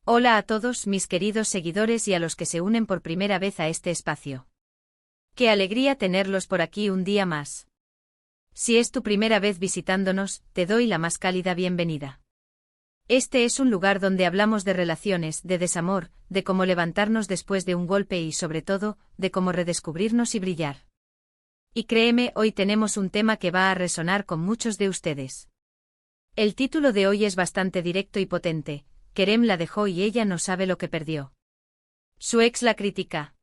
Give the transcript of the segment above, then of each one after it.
Hola a todos mis queridos seguidores y a los que se unen por primera vez a este espacio. Qué alegría tenerlos por aquí un día más. Si es tu primera vez visitándonos, te doy la más cálida bienvenida. Este es un lugar donde hablamos de relaciones, de desamor, de cómo levantarnos después de un golpe y sobre todo, de cómo redescubrirnos y brillar. Y créeme, hoy tenemos un tema que va a resonar con muchos de ustedes. El título de hoy es bastante directo y potente. Kerem la dejó y ella no sabe lo que perdió. Su ex la critica.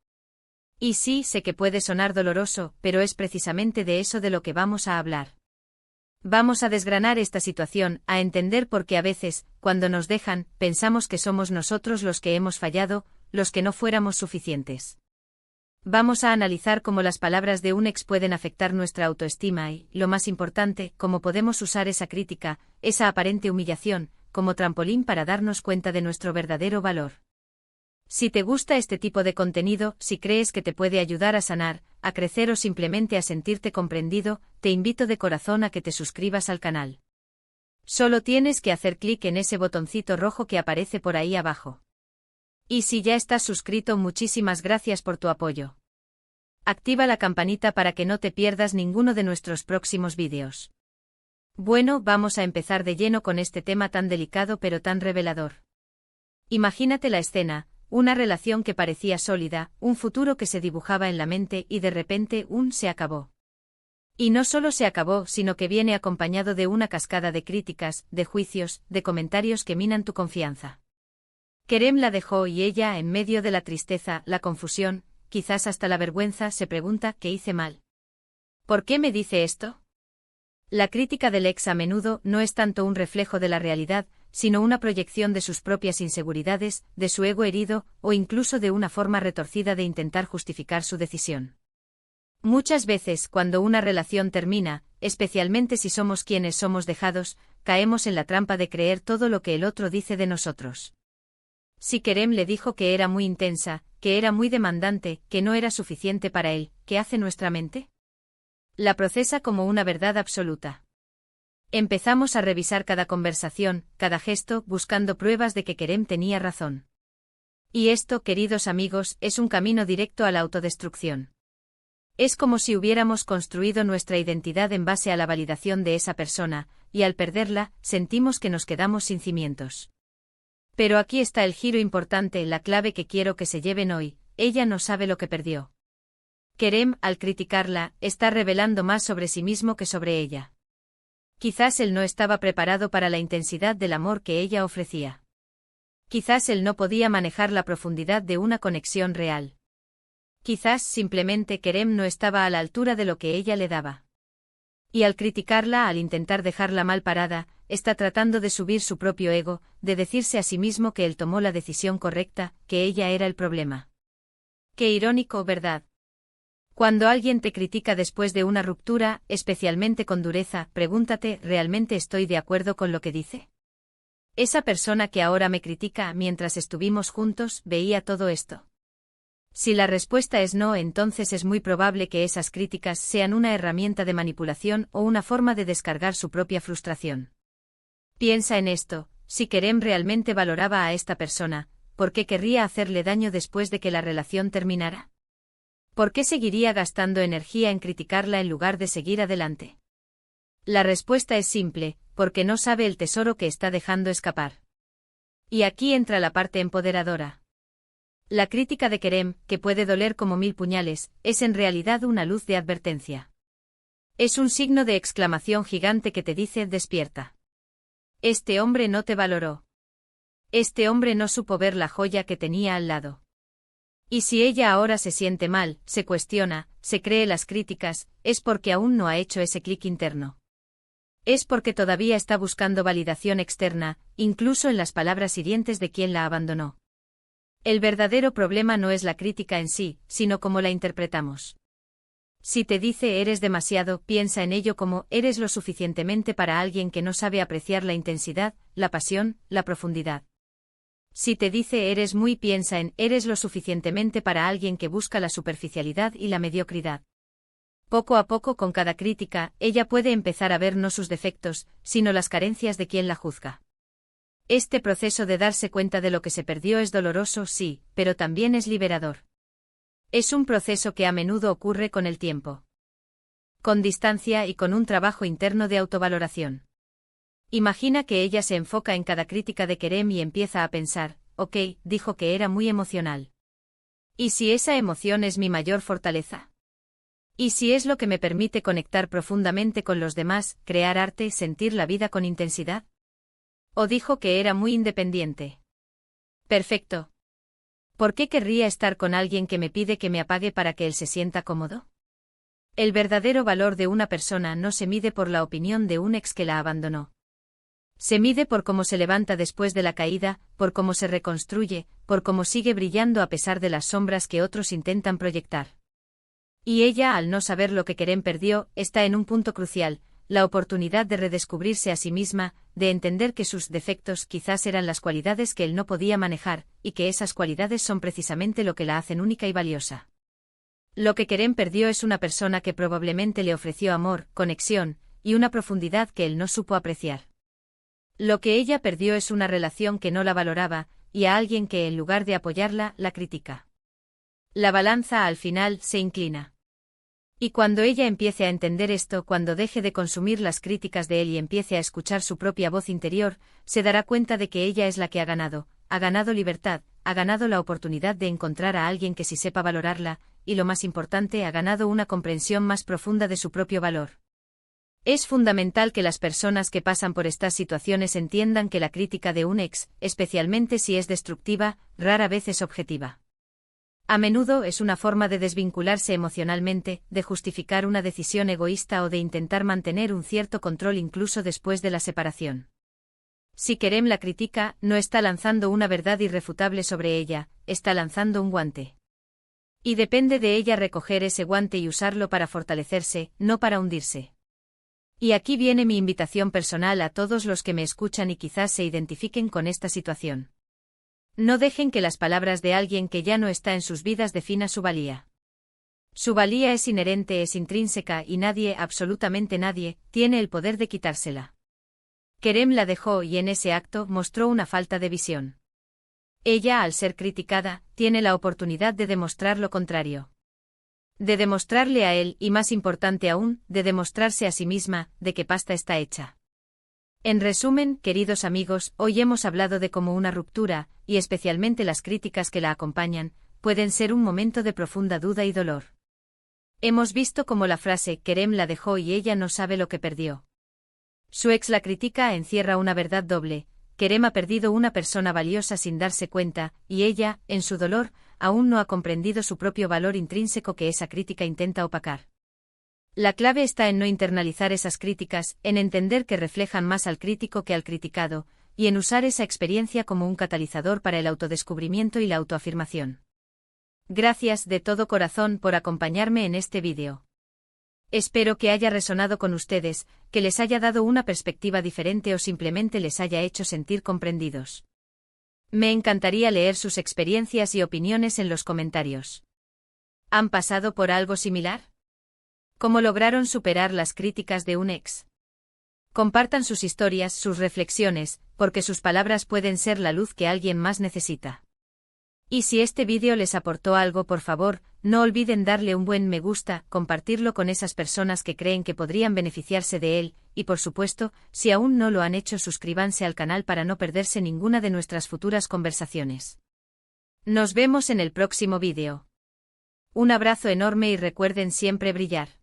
Y sí, sé que puede sonar doloroso, pero es precisamente de eso de lo que vamos a hablar. Vamos a desgranar esta situación, a entender por qué a veces, cuando nos dejan, pensamos que somos nosotros los que hemos fallado, los que no fuéramos suficientes. Vamos a analizar cómo las palabras de un ex pueden afectar nuestra autoestima y, lo más importante, cómo podemos usar esa crítica, esa aparente humillación, como trampolín para darnos cuenta de nuestro verdadero valor. Si te gusta este tipo de contenido, si crees que te puede ayudar a sanar, a crecer o simplemente a sentirte comprendido, te invito de corazón a que te suscribas al canal. Solo tienes que hacer clic en ese botoncito rojo que aparece por ahí abajo. Y si ya estás suscrito, muchísimas gracias por tu apoyo. Activa la campanita para que no te pierdas ninguno de nuestros próximos vídeos. Bueno, vamos a empezar de lleno con este tema tan delicado pero tan revelador. Imagínate la escena, una relación que parecía sólida, un futuro que se dibujaba en la mente y de repente se acabó. Y no solo se acabó, sino que viene acompañado de una cascada de críticas, de juicios, de comentarios que minan tu confianza. Kerem la dejó y ella, en medio de la tristeza, la confusión, quizás hasta la vergüenza, se pregunta: ¿qué hice mal? ¿Por qué me dice esto? La crítica del ex a menudo no es tanto un reflejo de la realidad, sino una proyección de sus propias inseguridades, de su ego herido, o incluso de una forma retorcida de intentar justificar su decisión. Muchas veces, cuando una relación termina, especialmente si somos quienes somos dejados, caemos en la trampa de creer todo lo que el otro dice de nosotros. Si Kerem le dijo que era muy intensa, que era muy demandante, que no era suficiente para él, ¿qué hace nuestra mente? La procesa como una verdad absoluta. Empezamos a revisar cada conversación, cada gesto, buscando pruebas de que Kerem tenía razón. Y esto, queridos amigos, es un camino directo a la autodestrucción. Es como si hubiéramos construido nuestra identidad en base a la validación de esa persona, y al perderla, sentimos que nos quedamos sin cimientos. Pero aquí está el giro importante, la clave que quiero que se lleven hoy: ella no sabe lo que perdió. Kerem, al criticarla, está revelando más sobre sí mismo que sobre ella. Quizás él no estaba preparado para la intensidad del amor que ella ofrecía. Quizás él no podía manejar la profundidad de una conexión real. Quizás simplemente Kerem no estaba a la altura de lo que ella le daba. Y al criticarla, al intentar dejarla mal parada, está tratando de subir su propio ego, de decirse a sí mismo que él tomó la decisión correcta, que ella era el problema. Qué irónico, ¿verdad? Cuando alguien te critica después de una ruptura, especialmente con dureza, pregúntate: ¿realmente estoy de acuerdo con lo que dice? ¿Esa persona que ahora me critica, mientras estuvimos juntos, veía todo esto? Si la respuesta es no, entonces es muy probable que esas críticas sean una herramienta de manipulación o una forma de descargar su propia frustración. Piensa en esto: si Kerem realmente valoraba a esta persona, ¿por qué querría hacerle daño después de que la relación terminara? ¿Por qué seguiría gastando energía en criticarla en lugar de seguir adelante? La respuesta es simple: porque no sabe el tesoro que está dejando escapar. Y aquí entra la parte empoderadora. La crítica de Kerem, que puede doler como 1000 puñales, es en realidad una luz de advertencia. Es un signo de exclamación gigante que te dice: despierta. Este hombre no te valoró. Este hombre no supo ver la joya que tenía al lado. Y si ella ahora se siente mal, se cuestiona, se cree las críticas, es porque aún no ha hecho ese clic interno. Es porque todavía está buscando validación externa, incluso en las palabras hirientes de quien la abandonó. El verdadero problema no es la crítica en sí, sino cómo la interpretamos. Si te dice eres demasiado, piensa en ello como: eres lo suficientemente para alguien que no sabe apreciar la intensidad, la pasión, la profundidad. Si te dice eres muy, piensa en: eres lo suficientemente para alguien que busca la superficialidad y la mediocridad. Poco a poco, con cada crítica, ella puede empezar a ver no sus defectos, sino las carencias de quien la juzga. Este proceso de darse cuenta de lo que se perdió es doloroso, sí, pero también es liberador. Es un proceso que a menudo ocurre con el tiempo. Con distancia y con un trabajo interno de autovaloración. Imagina que ella se enfoca en cada crítica de Kerem y empieza a pensar, ok, dijo que era muy emocional. ¿Y si esa emoción es mi mayor fortaleza? ¿Y si es lo que me permite conectar profundamente con los demás, crear arte, sentir la vida con intensidad? ¿O dijo que era muy independiente? Perfecto. ¿Por qué querría estar con alguien que me pide que me apague para que él se sienta cómodo? El verdadero valor de una persona no se mide por la opinión de un ex que la abandonó. Se mide por cómo se levanta después de la caída, por cómo se reconstruye, por cómo sigue brillando a pesar de las sombras que otros intentan proyectar. Y ella, al no saber lo que Kerem perdió, está en un punto crucial, la oportunidad de redescubrirse a sí misma, de entender que sus defectos quizás eran las cualidades que él no podía manejar, y que esas cualidades son precisamente lo que la hacen única y valiosa. Lo que Kerem perdió es una persona que probablemente le ofreció amor, conexión, y una profundidad que él no supo apreciar. Lo que ella perdió es una relación que no la valoraba, y a alguien que en lugar de apoyarla, la critica. La balanza al final se inclina. Y cuando ella empiece a entender esto, cuando deje de consumir las críticas de él y empiece a escuchar su propia voz interior, se dará cuenta de que ella es la que ha ganado libertad, ha ganado la oportunidad de encontrar a alguien que sí sepa valorarla, y lo más importante, ha ganado una comprensión más profunda de su propio valor. Es fundamental que las personas que pasan por estas situaciones entiendan que la crítica de un ex, especialmente si es destructiva, rara vez es objetiva. A menudo es una forma de desvincularse emocionalmente, de justificar una decisión egoísta o de intentar mantener un cierto control incluso después de la separación. Si Kerem la critica, no está lanzando una verdad irrefutable sobre ella, está lanzando un guante. Y depende de ella recoger ese guante y usarlo para fortalecerse, no para hundirse. Y aquí viene mi invitación personal a todos los que me escuchan y quizás se identifiquen con esta situación. No dejen que las palabras de alguien que ya no está en sus vidas defina su valía. Su valía es inherente, es intrínseca y nadie, absolutamente nadie, tiene el poder de quitársela. Kerem la dejó y en ese acto mostró una falta de visión. Ella, al ser criticada, tiene la oportunidad de demostrar lo contrario. De demostrarle a él, y más importante aún, de demostrarse a sí misma, de qué pasta está hecha. En resumen, queridos amigos, hoy hemos hablado de cómo una ruptura, y especialmente las críticas que la acompañan, pueden ser un momento de profunda duda y dolor. Hemos visto cómo la frase Kerem la dejó y ella no sabe lo que perdió. Su ex la critica encierra una verdad doble. Kerem ha perdido una persona valiosa sin darse cuenta, y ella, en su dolor, aún no ha comprendido su propio valor intrínseco que esa crítica intenta opacar. La clave está en no internalizar esas críticas, en entender que reflejan más al crítico que al criticado, y en usar esa experiencia como un catalizador para el autodescubrimiento y la autoafirmación. Gracias de todo corazón por acompañarme en este vídeo. Espero que haya resonado con ustedes, que les haya dado una perspectiva diferente o simplemente les haya hecho sentir comprendidos. Me encantaría leer sus experiencias y opiniones en los comentarios. ¿Han pasado por algo similar? ¿Cómo lograron superar las críticas de un ex? Compartan sus historias, sus reflexiones, porque sus palabras pueden ser la luz que alguien más necesita. Y si este vídeo les aportó algo, por favor, no olviden darle un buen me gusta, compartirlo con esas personas que creen que podrían beneficiarse de él, y por supuesto, si aún no lo han hecho, suscríbanse al canal para no perderse ninguna de nuestras futuras conversaciones. Nos vemos en el próximo vídeo. Un abrazo enorme y recuerden siempre brillar.